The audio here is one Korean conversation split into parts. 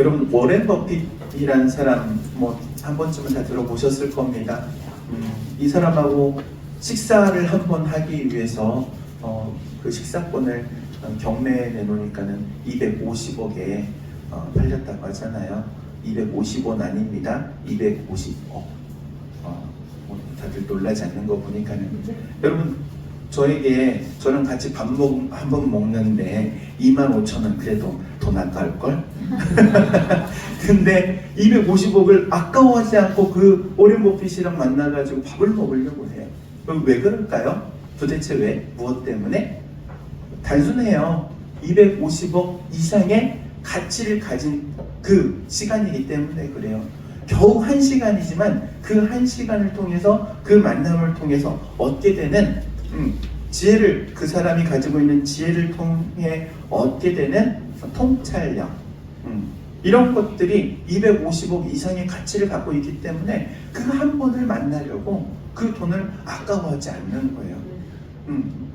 여러분 워렌 버핏이라는 사람 뭐 한 번쯤은 다 들어보셨을 겁니다. 이 사람하고 식사를 한 번 하기 위해서 그 식사권을 경매에 내놓으니까는 250억에 팔렸다고 하잖아요. 250원 아닙니다. 250억. 다들 놀라지 않는 거 보니까는 여러분 저랑 같이 밥 한 번 먹는데 25,000원 그래도 돈 아까울걸? 근데 250억을 아까워하지 않고 그 오렌 버핏이랑 만나가지고 밥을 먹으려고 해요. 그럼 왜 그럴까요? 도대체 왜? 무엇 때문에? 단순해요. 250억 이상의 가치를 가진 그 시간이기 때문에 그래요. 겨우 1시간이지만 그 1시간을 통해서 그 만남을 통해서 얻게 되는 지혜를 그 사람이 가지고 있는 지혜를 통해 얻게 되는 통찰력 이런 것들이 250억 이상의 가치를 갖고 있기 때문에 그 한 번을 만나려고 그 돈을 아까워하지 않는 거예요.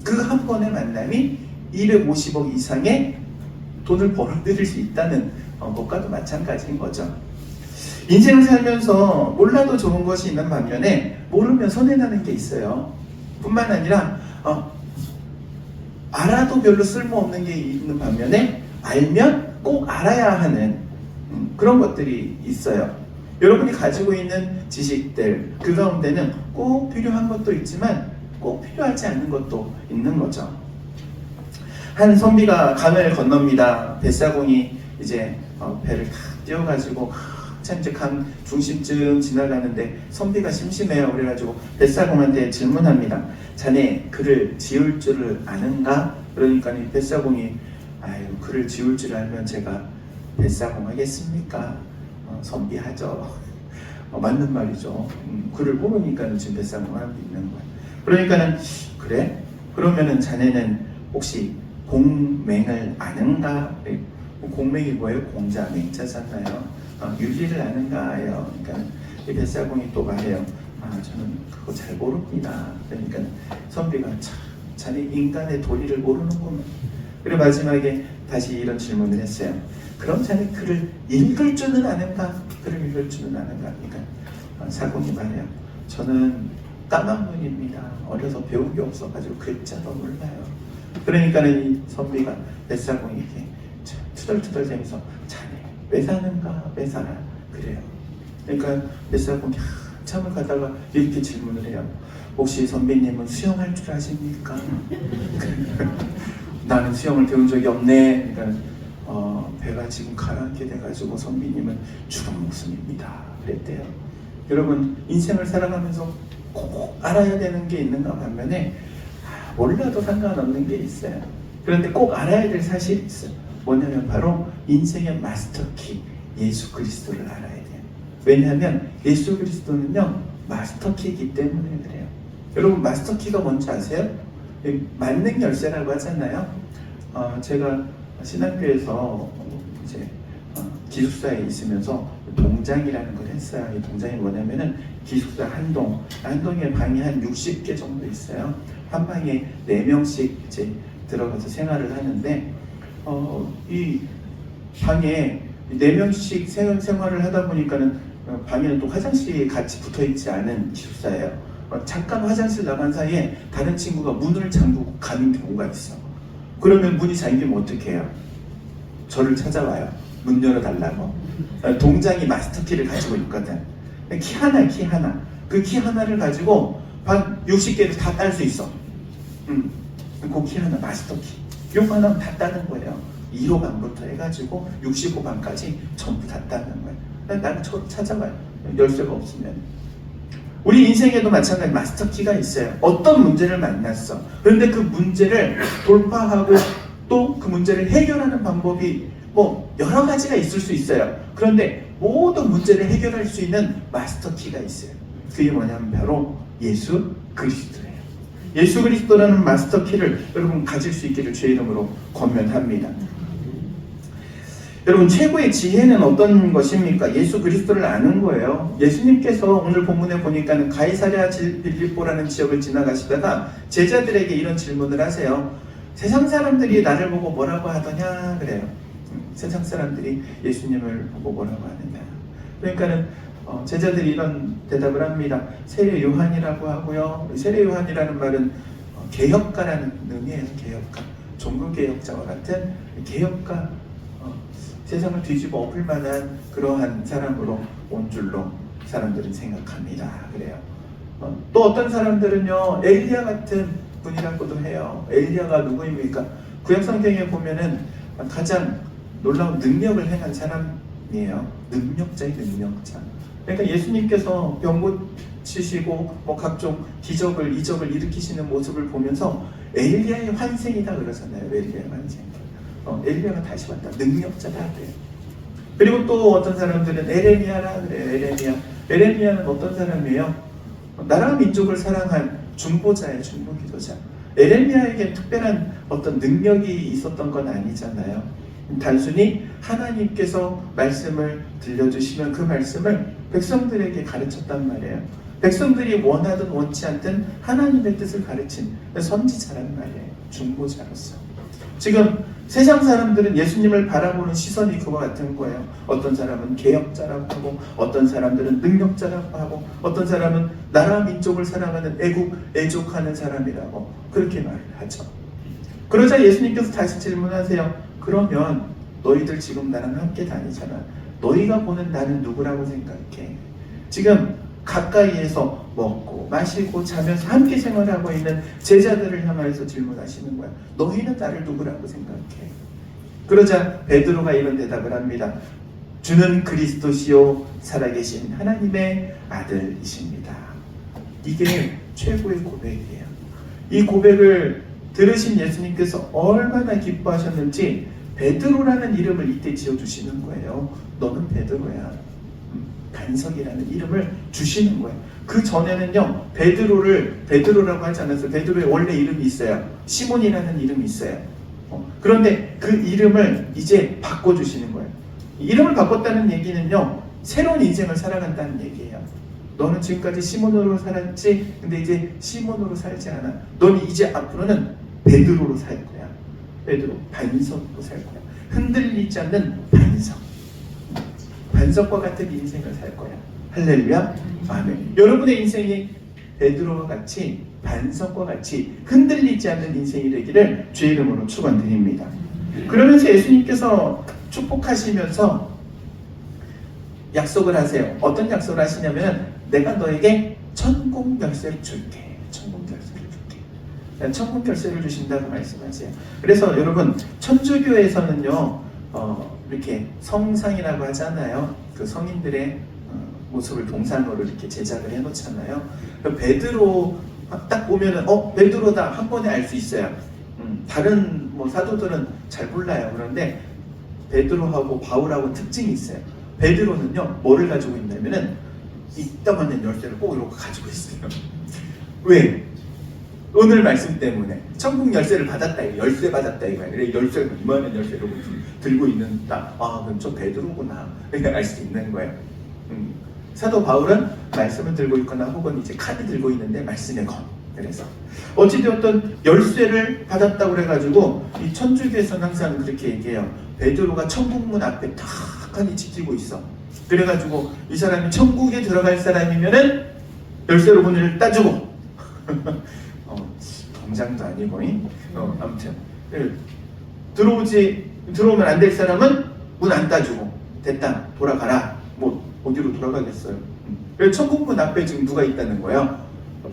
그 한 번의 만남이 250억 이상의 돈을 벌어들일 수 있다는 것과도 마찬가지인 거죠. 인생을 살면서 몰라도 좋은 것이 있는 반면에 모르면 손해나는 게 있어요. 뿐만 아니라 알아도 별로 쓸모없는 게 있는 반면에 알면 꼭 알아야 하는 그런 것들이 있어요. 여러분이 가지고 있는 지식들 그 가운데는 꼭 필요한 것도 있지만 꼭 필요하지 않는 것도 있는 거죠. 한 선비가 강을 건넙니다. 뱃사공이 이제 배를 탁 띄워가지고 참 이제 강 중심쯤 지나가는데 선비가 심심해요. 그래가지고 뱃사공한테 질문합니다. 자네 글을 지을 줄을 아는가? 그러니까 이 뱃사공이 아유 글을 지을 줄 알면 제가 뱃사공 하겠습니까? 선비하죠. 맞는 말이죠. 글을 모르니까 지금 뱃사공 하고 있는 거야. 그러니까는 그래? 그러면은 자네는 혹시 공맹을 아는가? 공맹이 뭐예요? 공자 맹자잖아요. 윤리를 아는가요? 그러니까 이 뱃사공이 또 말해요. 저는 그거 잘 모릅니다. 그러니까 선비가 자네 인간의 도리를 모르는구만. 그리고 마지막에 다시 이런 질문을 했어요. 그럼 자네 글을 읽을 줄은 아는가? 글을 읽을 줄은 아는가? 그러니까 사공이 말해요. 저는 까만 눈입니다. 어려서 배운 게 없어가지고 글자도 몰라요. 그러니까는 이 선비가 뱃사공이 이렇게 투덜투덜 대면서 자네 왜 사는가? 왜 살아? 그래요. 그러니까 뱃사공이 한참을 가다가 이렇게 질문을 해요. 혹시 선비님은 수영할 줄 아십니까? 나는 수영을 배운 적이 없네. 그러니까 배가 지금 가라앉게 돼가지고 선비님은 죽은 목숨입니다. 그랬대요. 여러분 인생을 살아가면서 꼭 알아야 되는 게 있는가 반면에 몰라도 상관없는 게 있어요. 그런데 꼭 알아야 될 사실이 있어요. 뭐냐면 바로 인생의 마스터키 예수 그리스도를 알아야 돼요. 왜냐하면 예수 그리스도는요 마스터키이기 때문에 그래요. 여러분 마스터키가 뭔지 아세요? 만능 열쇠라고 하잖아요. 제가 신학교에서 이제 기숙사에 있으면서 동장이라는 걸 했어요. 이 동장이 뭐냐면은 기숙사 한동에 방이 한 60개 정도 있어요. 한 방에 4명씩 이제 들어가서 생활을 하는데 이 방에 4명씩 생활을 하다 보니까는 방에는 또 화장실이 같이 붙어 있지 않은 기숙사예요. 잠깐 화장실 나간 사이에 다른 친구가 문을 잠그고 가는 경우가 있어. 그러면 문이 잠기면 어떻게 해요? 저를 찾아와요. 문 열어달라고. 동장이 마스터키를 가지고 있거든. 키 하나. 그 키 하나를 가지고 방 60개를 다 딸 수 있어. 그 키 하나 마스터키. 요거 하나는 다 따는 거예요. 1호방부터 해가지고 65방까지 전부 다 따는 거예요. 나는 찾아와요. 열쇠가 없으면. 우리 인생에도 마찬가지 마스터키가 있어요. 어떤 문제를 만났어. 그런데 그 문제를 돌파하고 또 그 문제를 해결하는 방법이 뭐 여러 가지가 있을 수 있어요. 그런데 모든 문제를 해결할 수 있는 마스터키가 있어요. 그게 뭐냐면 바로 예수 그리스도예요. 예수 그리스도라는 마스터키를 여러분 가질 수 있기를 주의 이름으로 권면합니다. 여러분 최고의 지혜는 어떤 것입니까? 예수 그리스도를 아는 거예요. 예수님께서 오늘 본문에 보니까는 가이사랴 빌립보라는 지역을 지나가시다가 제자들에게 이런 질문을 하세요. 세상 사람들이 나를 보고 뭐라고 하더냐 그래요. 세상 사람들이 예수님을 보고 뭐라고 하느냐. 그러니까는 제자들이 이런 대답을 합니다. 세례 요한이라고 하고요. 세례 요한이라는 말은 개혁가라는 의미예요. 개혁가. 종교개혁자와 같은 개혁가, 세상을 뒤집어 엎을 만한 그러한 사람으로 온 줄로 사람들은 생각합니다. 그래요. 또 어떤 사람들은요, 엘리야 같은 분이라고도 해요. 엘리야가 누구입니까? 구약성경에 보면은 가장 놀라운 능력을 행한 사람이에요. 능력자의 능력자. 그러니까 예수님께서 병 고치시고 뭐 각종 기적을 이적을 일으키시는 모습을 보면서 엘리야의 환생이다 그러잖아요. 엘리야의 환생. 엘리야가 다시 왔다. 능력자다 그래요. 그리고 또 어떤 사람들은 에레미야라 그래요. 에레미야는 어떤 사람이에요? 나라와 민족을 사랑한 중보자예요. 중보기도자. 에레미야에게 특별한 어떤 능력이 있었던 건 아니잖아요. 단순히 하나님께서 말씀을 들려주시면 그 말씀을 백성들에게 가르쳤단 말이에요. 백성들이 원하든 원치 않든 하나님의 뜻을 가르친 선지자란 말이에요. 중보자로서. 지금 세상 사람들은 예수님을 바라보는 시선이 그와 같은 거예요. 어떤 사람은 개혁자라고 하고, 어떤 사람들은 능력자라고 하고, 어떤 사람은 나라 민족을 사랑하는 애족하는 사람이라고 그렇게 말을 하죠. 그러자 예수님께서 다시 질문하세요. 그러면 너희들 지금 나랑 함께 다니잖아. 너희가 보는 나는 누구라고 생각해? 지금 가까이에서 먹고 마시고 자면서 함께 생활하고 있는 제자들을 향해서 질문하시는 거야. 너희는 나를 누구라고 생각해? 그러자 베드로가 이런 대답을 합니다. 주는 그리스도시요 살아계신 하나님의 아들이십니다. 이게 최고의 고백이에요. 이 고백을 들으신 예수님께서 얼마나 기뻐하셨는지 베드로라는 이름을 이때 지어주시는 거예요. 너는 베드로야. 반석이라는 이름을 주시는 거예요. 그 전에는요, 베드로라고 하지 않았어요. 베드로의 원래 이름이 있어요. 시몬이라는 이름이 있어요. 그런데 그 이름을 이제 바꿔주시는 거예요. 이름을 바꿨다는 얘기는요, 새로운 인생을 살아간다는 얘기예요. 너는 지금까지 시몬으로 살았지, 근데 이제 시몬으로 살지 않아. 너는 이제 앞으로는 베드로로 살 거야. 베드로, 반석으로 살 거야. 흔들리지 않는 반석. 반석과 같은 인생을 살 거야. 할렐루야. 아멘. 여러분의 인생이 베드로와 같이 반석과 같이 흔들리지 않는 인생이 되기를 주의 이름으로 축원드립니다. 그러면서 예수님께서 축복하시면서 약속을 하세요. 어떤 약속을 하시냐면 내가 너에게 천국 열쇠를 줄게. 천국 열쇠를 줄게. 천국 열쇠를 주신다고 말씀하세요. 그래서 여러분 천주교에서는요. 이렇게 성상이라고 하잖아요. 그 성인들의 모습을 동상으로 이렇게 제작을 해놓잖아요. 베드로 딱 보면은 베드로다 한 번에 알 수 있어요. 다른 뭐 사도들은 잘 몰라요. 그런데 베드로하고 바울하고 특징이 있어요. 베드로는요 뭐를 가지고 있냐면은 이따만한 열쇠를 꼭 이렇게 가지고 있어요. 왜? 오늘 말씀 때문에 천국 열쇠를 받았다, 열쇠 받았다 이거야. 그래 열쇠 이만한 열쇠를 들고 있는다. 그럼 저 베드로구나. 이렇게 알 수 있는 거예요. 사도 바울은 말씀을 들고 있거나 혹은 이제 칼을 들고 있는데 말씀의 검. 그래서 어찌되었든 열쇠를 받았다고 그래가지고 이 천주교에서는 항상 그렇게 얘기해요. 베드로가 천국문 앞에 탁하니 지키고 있어. 그래가지고 이 사람이 천국에 들어갈 사람이면은 열쇠로 문을 따주고. 공장도 아니고, 아무튼 들어오면 안 될 사람은 문 안 따주고 됐다 돌아가라. 뭐 어디로 돌아가겠어요. 그래서 천국문 앞에 지금 누가 있다는 거예요?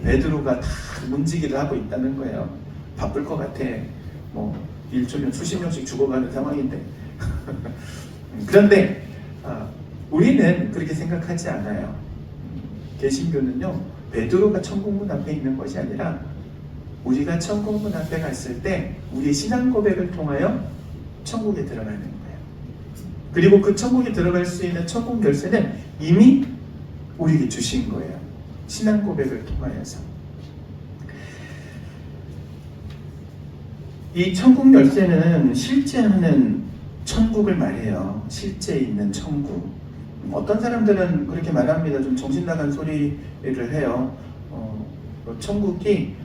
베드로가 다 문지기를 하고 있다는 거예요. 바쁠 것 같아. 뭐 일주면 수십 명씩 죽어가는 상황인데. 그런데 우리는 그렇게 생각하지 않아요. 개신교는요 베드로가 천국문 앞에 있는 것이 아니라 우리가 천국문 앞에 갔을 때 우리의 신앙 고백을 통하여 천국에 들어가는 거예요. 그리고 그 천국에 들어갈 수 있는 천국 열쇠는 이미 우리에게 주신 거예요. 신앙 고백을 통하여서. 이 천국 열쇠는 실제 하는 천국을 말해요. 실제 있는 천국. 어떤 사람들은 그렇게 말합니다. 좀 정신 나간 소리를 해요. 천국이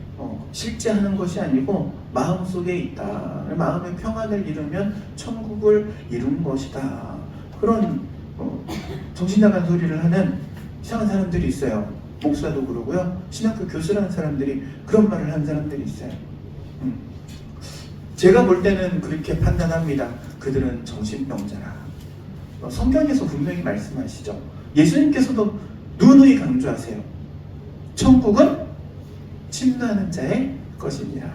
실제 하는 것이 아니고 마음속에 있다. 마음의 평안을 이루면 천국을 이룬 것이다. 그런 정신 나간 소리를 하는 이상한 사람들이 있어요. 목사도 그러고요. 신학교 교수라는 사람들이 그런 말을 하는 사람들이 있어요. 제가 볼 때는 그렇게 판단합니다. 그들은 정신병자라. 성경에서 분명히 말씀하시죠. 예수님께서도 누누이 강조하세요. 천국은 침노하는 자의 것이니라.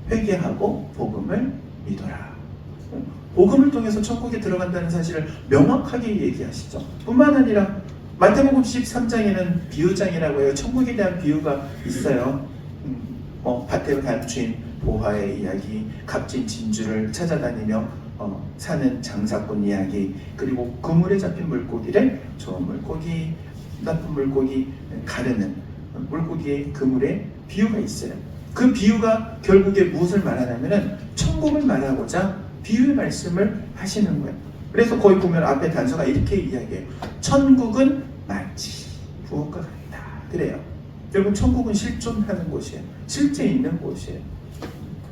회개하고 복음을 믿어라. 복음을 통해서 천국에 들어간다는 사실을 명확하게 얘기하시죠. 뿐만 아니라 마태복음 13장에는 비유장이라고 해요. 천국에 대한 비유가 있어요. 밭에 감추인 보화의 이야기, 값진 진주를 찾아다니며 사는 장사꾼 이야기, 그리고 그물에 잡힌 물고기를 좋은 물고기, 나쁜 물고기 가르는 물고기의 그물에 비유가 있어요. 그 비유가 결국에 무엇을 말하냐면은 천국을 말하고자 비유의 말씀을 하시는 거예요. 그래서 거기 보면 앞에 단서가 이렇게 이야기해요. 천국은 마치 부엌과 같다. 그래요. 여러분, 천국은 실존하는 곳이에요. 실제 있는 곳이에요.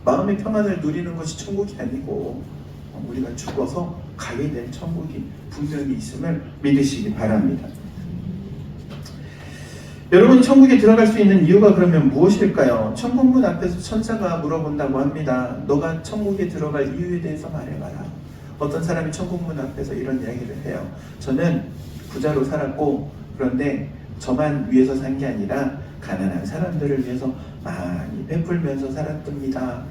마음의 평안을 누리는 것이 천국이 아니고 우리가 죽어서 가게 될 천국이 분명히 있음을 믿으시기 바랍니다. 여러분, 천국에 들어갈 수 있는 이유가 그러면 무엇일까요? 천국문 앞에서 천사가 물어본다고 합니다. 너가 천국에 들어갈 이유에 대해서 말해봐라. 어떤 사람이 천국문 앞에서 이런 이야기를 해요. 저는 부자로 살았고, 그런데 저만 위해서 산 게 아니라 가난한 사람들을 위해서 많이 베풀면서 살았답니다.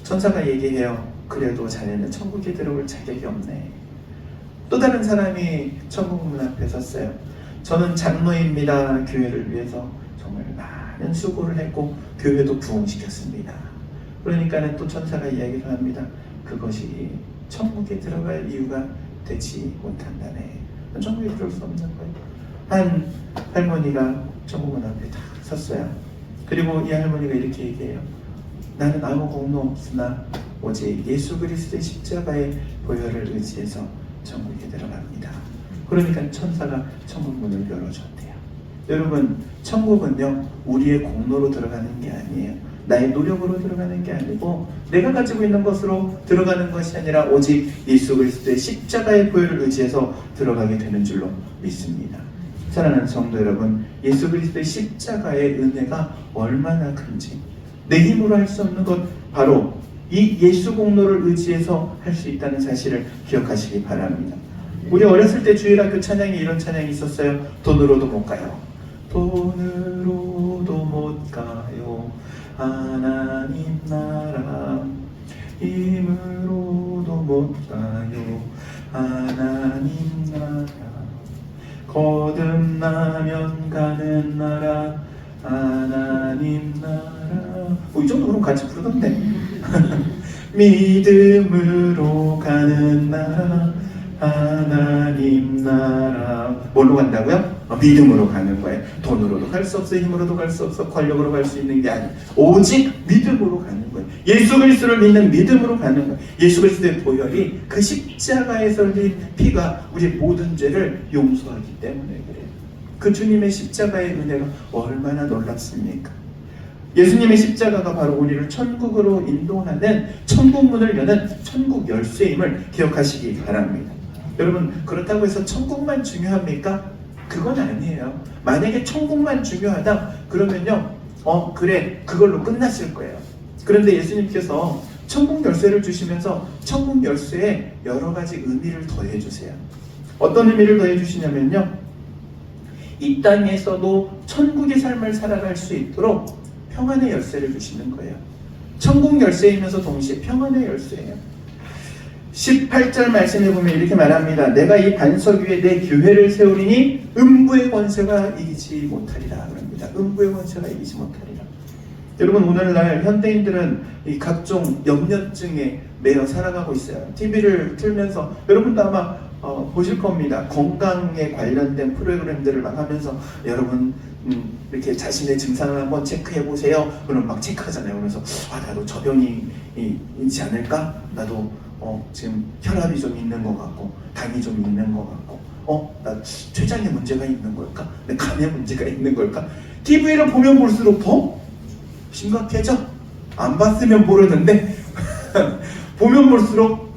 천사가 얘기해요. 그래도 자네는 천국에 들어올 자격이 없네. 또 다른 사람이 천국문 앞에 섰어요. 저는 장로입니다. 교회를 위해서 정말 많은 수고를 했고 교회도 부흥시켰습니다. 그러니까는 또 천사가 이야기를 합니다. 그것이 천국에 들어갈 이유가 되지 못한다네. 천국에 들어올 수 없는 거예요. 한 할머니가 천국문 앞에 딱 섰어요. 그리고 이 할머니가 이렇게 얘기해요. 나는 아무 공로 없으나 오직 예수 그리스도의 십자가의 보혈을 의지해서 천국에 들어갑니다. 그러니까 천사가 천국 문을 열어줬대요. 여러분, 천국은요 우리의 공로로 들어가는 게 아니에요. 나의 노력으로 들어가는 게 아니고 내가 가지고 있는 것으로 들어가는 것이 아니라 오직 예수 그리스도의 십자가의 보혈을 의지해서 들어가게 되는 줄로 믿습니다. 사랑하는 성도 여러분, 예수 그리스도의 십자가의 은혜가 얼마나 큰지, 내 힘으로 할 수 없는 것 바로 이 예수 공로를 의지해서 할 수 있다는 사실을 기억하시기 바랍니다. 우리 어렸을 때 주일학교 찬양에 이런 찬양이 있었어요. 돈으로도 못 가요. 돈으로도 못 가요. 하나님 나라. 힘으로도 못 가요. 하나님 나라. 거듭나면 가는 나라. 하나님 나라. 이 정도 그럼 같이 부르던데. 믿음으로 가는 나라. 하나님 나라. 뭘로 간다고요? 믿음으로 가는 거예요. 돈으로도 갈 수 없어, 힘으로도 갈 수 없어, 권력으로 갈 수 있는 게 아니에요. 오직 믿음으로 가는 거예요. 예수 그리스도를 믿는 믿음으로 가는 거예요. 예수 그리스도의 보혈이 그 십자가에서 흘린 피가 우리 모든 죄를 용서하기 때문에 그래요. 그 주님의 십자가의 은혜가 얼마나 놀랍습니까? 예수님의 십자가가 바로 우리를 천국으로 인도하는 천국문을 여는 천국 열쇠임을 기억하시기 바랍니다. 여러분, 그렇다고 해서 천국만 중요합니까? 그건 아니에요. 만약에 천국만 중요하다 그러면요 그래 그걸로 끝났을 거예요. 그런데 예수님께서 천국 열쇠를 주시면서 천국 열쇠에 여러 가지 의미를 더해 주세요. 어떤 의미를 더해 주시냐면요, 이 땅에서도 천국의 삶을 살아갈 수 있도록 평안의 열쇠를 주시는 거예요. 천국 열쇠이면서 동시에 평안의 열쇠예요. 18절 말씀에 보면 이렇게 말합니다. 내가 이 반석 위에 내 교회를 세우리니 음부의 권세가 이기지 못하리라. 그럽니다. 음부의 권세가 이기지 못하리라. 여러분, 오늘날 현대인들은 이 각종 염려증에 매여 살아가고 있어요. TV를 틀면서 여러분도 아마 보실 겁니다. 건강에 관련된 프로그램들을 막 하면서 여러분 이렇게 자신의 증상을 한번 체크해 보세요. 그럼 막 체크하잖아요. 그러면서 나도 저 병이 있지 않을까? 나도 지금 혈압이 좀 있는 것 같고 당이 좀 있는 것 같고 나 췌장에 문제가 있는 걸까? 내 간에 문제가 있는 걸까? TV를 보면 볼수록 더 심각해져? 안 봤으면 모르는데 보면 볼수록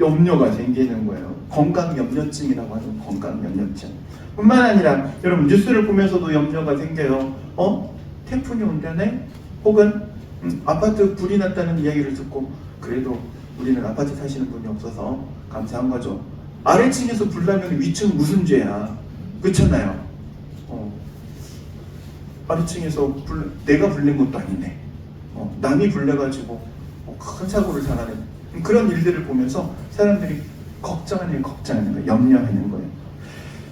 염려가 생기는 거예요. 건강 염려증이라고 하는 건강 염려증. 뿐만 아니라 여러분 뉴스를 보면서도 염려가 생겨요. 태풍이 온다네? 혹은 아파트 불이 났다는 이야기를 듣고 그래도 우리는 아파트 사시는 분이 없어서 감사한 거죠. 아래층에서 불 나면 위층 무슨 죄야? 그렇잖아요. 아래층에서 내가 불낸 것도 아닌데 남이 불내가지고 큰 사고를 당하는 그런 일들을 보면서 사람들이 걱정하는 거예요. 염려하는 거예요.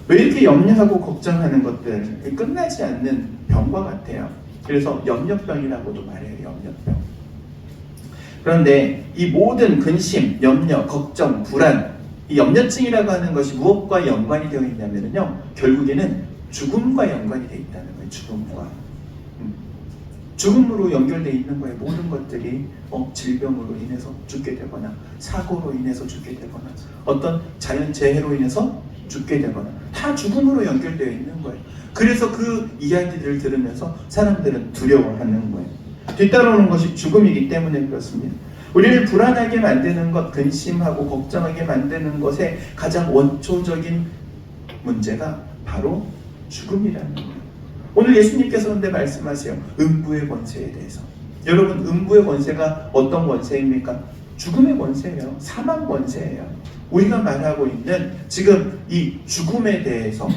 왜 이렇게 염려하고 걱정하는 것들 끝나지 않는 병과 같아요. 그래서 염려병이라고도 말해요. 염려병. 그런데 이 모든 근심, 염려, 걱정, 불안, 이 염려증이라고 하는 것이 무엇과 연관이 되어 있냐면요, 결국에는 죽음과 연관이 되어 있다는 거예요. 죽음으로 연결되어 있는 거예요. 모든 것들이 질병으로 인해서 죽게 되거나 사고로 인해서 죽게 되거나 어떤 자연재해로 인해서 죽게 되거나 다 죽음으로 연결되어 있는 거예요. 그래서 그 이야기들을 들으면서 사람들은 두려워하는 거예요. 뒤따라오는 것이 죽음이기 때문에 그렇습니다. 우리를 불안하게 만드는 것, 근심하고 걱정하게 만드는 것의 가장 원초적인 문제가 바로 죽음이라는 거예요. 오늘 예수님께서 근데 말씀하세요. 음부의 권세에 대해서. 여러분, 음부의 권세가 어떤 권세입니까? 죽음의 권세예요. 사망 권세예요. 우리가 말하고 있는 지금 이 죽음에 대해서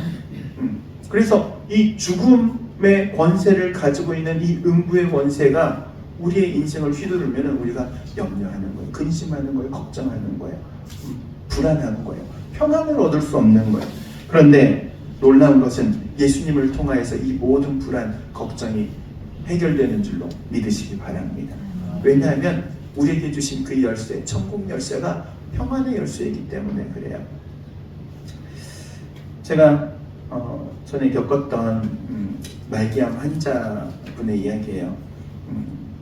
그래서 이 죽음의 권세를 가지고 있는 이 음부의 권세가 우리의 인생을 휘두르면 우리가 염려하는 거예요. 근심하는 거예요. 걱정하는 거예요. 불안한 거예요. 평안을 얻을 수 없는 거예요. 그런데 놀라운 것은 예수님을 통하여서 이 모든 불안, 걱정이 해결되는 줄로 믿으시기 바랍니다. 왜냐하면 우리에게 주신 그 열쇠, 천국 열쇠가 평안의 열쇠이기 때문에 그래요. 제가 전에 겪었던 말기암 환자분의 이야기예요.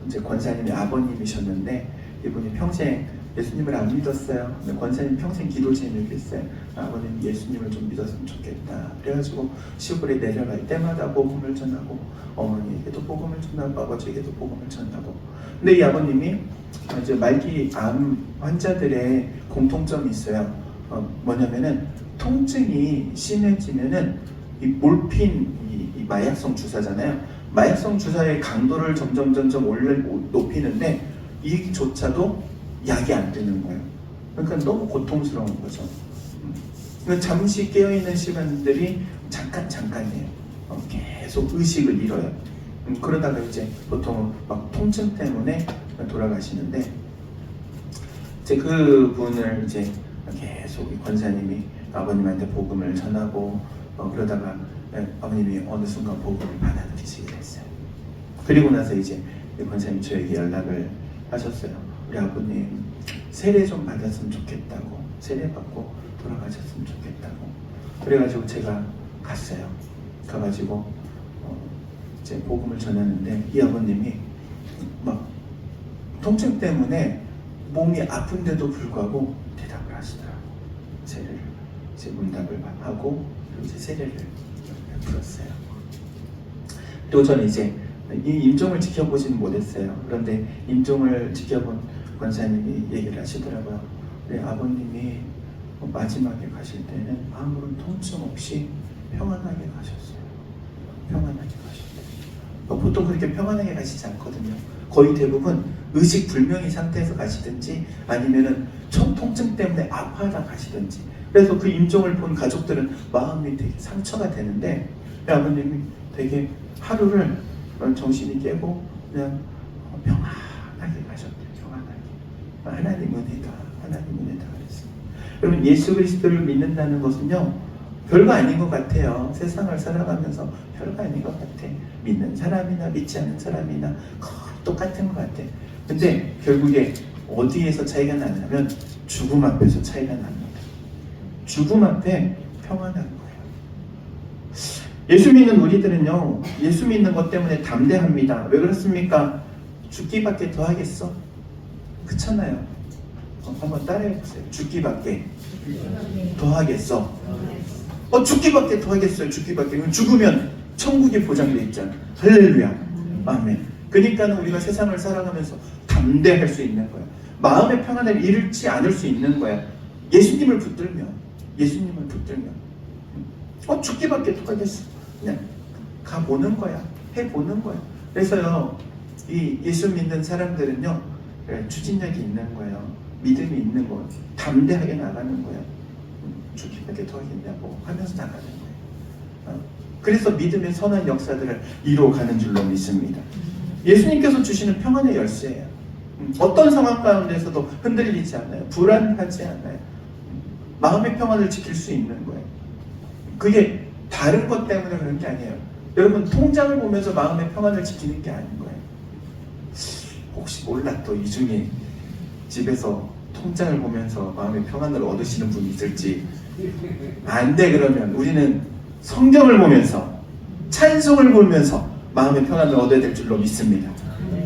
이제 권사님의 아버님이셨는데 이분이 평생 예수님을 안 믿었어요. 근데 권사님 평생 기도 제목이 있어요. 아버님 예수님을 좀 믿었으면 좋겠다. 그래가지고 시골에 내려갈 때마다 복음을 전하고 어머니에게도 복음을 전하고 아버지에게도 복음을 전하고. 근데 이 아버님이 이제 말기암 환자들의 공통점이 있어요. 뭐냐면은 통증이 심해지면은 이 몰핀 이 마약성 주사잖아요. 마약성 주사의 강도를 점점 높이는데 이조차도 약이 안 되는 거예요. 그러니까 너무 고통스러운 거죠. 그러니까 잠시 깨어있는 시간들이 잠깐이에요. 계속 의식을 잃어요. 그러다가 이제 보통 막 통증 때문에 돌아가시는데 이제 그 분을 이제 계속 권사님이 아버님한테 복음을 전하고 그러다가 아버님이 어느 순간 복음을 받아들이시게 됐어요. 그리고 나서 이제 권사님 저에게 연락을 하셨어요. 우리 아버님 세례 좀 받았으면 좋겠다고, 세례 받고 돌아가셨으면 좋겠다고. 그래가지고 제가 갔어요. 가가지고 이제 복음을 전하는데 이 아버님이 막 통증 때문에 몸이 아픈데도 불구하고 대답을 하시더라고. 세례를 이제 문답을 하고 이제 세례를 풀었어요. 또 저는 이제 이 임종을 지켜보지는 못했어요. 그런데 임종을 지켜본 권사님이 얘기를 하시더라고요. 우리 아버님이 마지막에 가실 때는 아무런 통증 없이 평안하게 가셨어요. 평안하게 가셨어요. 보통 그렇게 평안하게 가시지 않거든요. 거의 대부분 의식불명의 상태에서 가시든지 아니면은 통증 때문에 아파하다 가시든지. 그래서 그 임종을 본 가족들은 마음이 되게 상처가 되는데 아버님이 되게 하루를 정신이 깨고 그냥 평안하게 가셨대요. 평안하게. 하나님 은혜다. 하나님 은혜다 그랬어요. 여러분 예수 그리스도를 믿는다는 것은요 별거 아닌 것 같아요. 세상을 살아가면서 별거 아닌 것 같아. 믿는 사람이나 믿지 않는 사람이나 거의 똑같은 것 같아. 근데 결국에 어디에서 차이가 나냐면 죽음 앞에서 차이가 납니다. 죽음 앞에 평안한 거예요. 예수 믿는 우리들은요 예수 믿는 것 때문에 담대합니다. 왜 그렇습니까? 죽기밖에 더 하겠어? 그렇잖아요. 한번 따라해보세요. 죽기밖에 더 하겠어? 죽기밖에 더 하겠어요. 죽기밖에. 죽으면 천국이 보장돼 있잖아. 할렐루야. 아멘. 그러니까는 우리가 세상을 살아가면서 담대할 수 있는 거야. 마음의 평안을 잃지 않을 수 있는 거야. 예수님을 붙들면 죽기밖에 또 하겠어. 그냥 가보는 거야. 해보는 거야. 그래서요, 이 예수 믿는 사람들은요, 추진력이 있는 거예요. 믿음이 있는 거예요. 담대하게 나가는 거예요. 죽기밖에 더 하겠냐고 하면서 나가는 거예요. 그래서 믿음의 선한 역사들을 이루어가는 줄로 믿습니다. 예수님께서 주시는 평안의 열쇠예요. 어떤 상황 가운데서도 흔들리지 않아요. 불안하지 않아요. 마음의 평안을 지킬 수 있는 거예요. 그게 다른 것 때문에 그런 게 아니에요. 여러분, 통장을 보면서 마음의 평안을 지키는 게 아닌 거예요. 혹시 몰라, 또 이 중에 집에서 통장을 보면서 마음의 평안을 얻으시는 분이 있을지. 안 돼. 그러면 우리는 성경을 보면서, 찬송을 보면서 마음의 평안을 얻어야 될 줄로 믿습니다.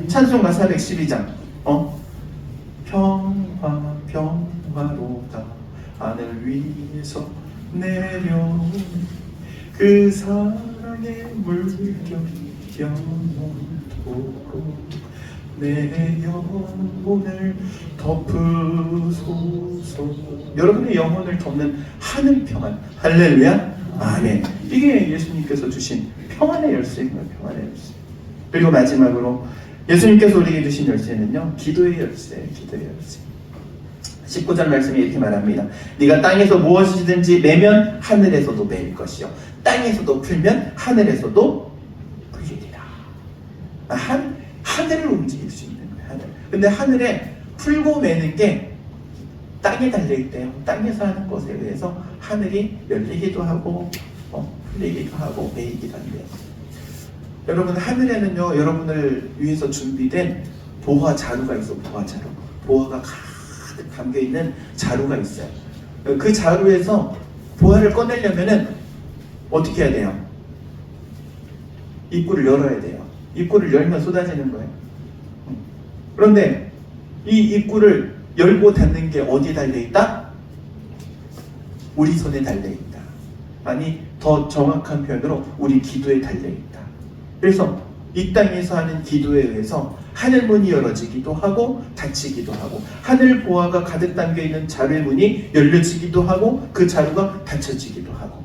찬송가 412장 평화로다 하늘 위에서 내려온 그 사랑의 물결이 영원토록 내 영혼을 덮으소서. 여러분의 영혼을 덮는 하늘 평안. 할렐루야. 아멘. 이게 예수님께서 주신 평안의 열쇠입니다. 평안의 열쇠. 그리고 마지막으로 예수님께서 우리에게 주신 열쇠는요, 기도의 열쇠. 기도의 열쇠. 19절 말씀이 이렇게 말합니다. 네가 땅에서 무엇이든지 매면 하늘에서도 매일 것이요 땅에서도 풀면 하늘에서도 풀리리라. 하늘을 움직일 수 있는 거예요. 하늘. 근데 하늘에 풀고 매는 게 땅에 달려있대요. 땅에서 하는 것에 의해서 하늘이 열리기도 하고 풀리기도 하고 매이기도 한대요. 여러분, 하늘에는요, 여러분을 위해서 준비된 보화 자루가 있어. 보화 자루. 보화가 가득 담겨있는 자루가 있어요. 그 자루에서 보화를 꺼내려면은 어떻게 해야 돼요? 입구를 열어야 돼요. 입구를 열면 쏟아지는 거예요. 그런데 이 입구를 열고 닫는 게 어디에 달려있다? 우리 손에 달려있다. 아니, 더 정확한 표현으로 우리 기도에 달려있다. 그래서 이 땅에서 하는 기도에 의해서 하늘 문이 열어지기도 하고 닫히기도 하고, 하늘 보화가 가득 담겨있는 자루의 문이 열려지기도 하고 그 자루가 닫혀지기도 하고,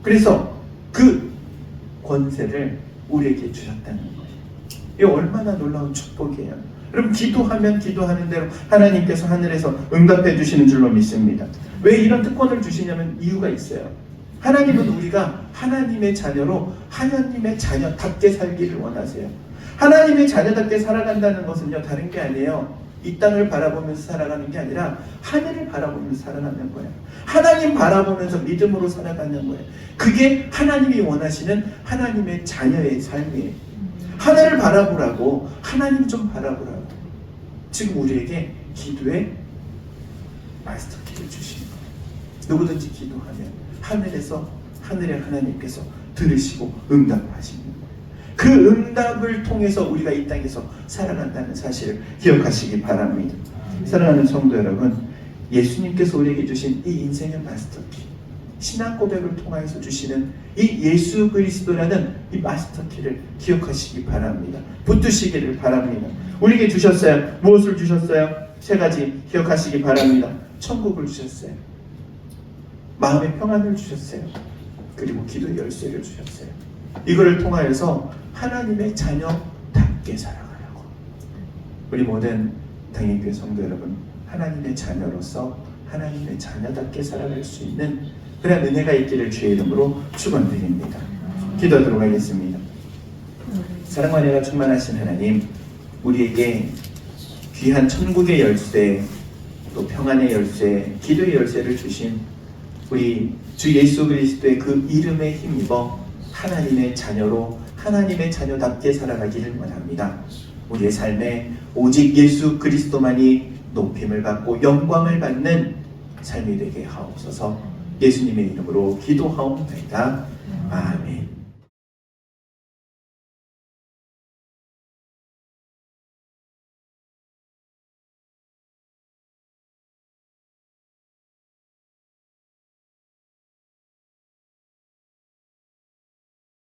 그래서 그 권세를 우리에게 주셨다는 거예요. 이게 얼마나 놀라운 축복이에요. 여러분, 기도하면 기도하는 대로 하나님께서 하늘에서 응답해 주시는 줄로 믿습니다. 왜 이런 특권을 주시냐면 이유가 있어요. 하나님은 우리가 하나님의 자녀로 하나님의 자녀답게 살기를 원하세요. 하나님의 자녀답게 살아간다는 것은요, 다른 게 아니에요. 이 땅을 바라보면서 살아가는 게 아니라 하늘을 바라보면서 살아가는 거예요. 하나님 바라보면서 믿음으로 살아가는 거예요. 그게 하나님이 원하시는 하나님의 자녀의 삶이에요. 하늘을 바라보라고, 하나님 좀 바라보라고. 지금 우리에게 기도의 마스터키를 주시는 거예요. 누구든지 기도하면 하늘에서, 하늘의 하나님께서 들으시고 응답하시는 거예요. 그 응답을 통해서 우리가 이 땅에서 살아간다는 사실을 기억하시기 바랍니다. 사랑하는 성도 여러분, 예수님께서 우리에게 주신 이 인생의 마스터키, 신앙 고백을 통해서 주시는 이 예수 그리스도라는 이 마스터키를 기억하시기 바랍니다. 붙드시기를 바랍니다. 우리에게 주셨어요. 무엇을 주셨어요? 세 가지 기억하시기 바랍니다. 천국을 주셨어요. 마음의 평안을 주셨어요. 그리고 기도의 열쇠를 주셨어요. 이거를 통하여서 하나님의 자녀답게 살아가라고. 우리 모든 당일교회 성도 여러분, 하나님의 자녀로서 하나님의 자녀답게 살아갈 수 있는 그런 은혜가 있기를 주의 이름으로 축원드립니다. 기도하도록 하겠습니다. 사랑과 은혜가 충만하신 하나님, 우리에게 귀한 천국의 열쇠, 또 평안의 열쇠, 기도의 열쇠를 주신 우리 주 예수 그리스도의 그 이름에 힘입어 하나님의 자녀로 하나님의 자녀답게 살아가기를 원합니다. 우리의 삶에 오직 예수 그리스도만이 높임을 받고 영광을 받는 삶이 되게 하옵소서. 예수님의 이름으로 기도하옵나이다. 아멘.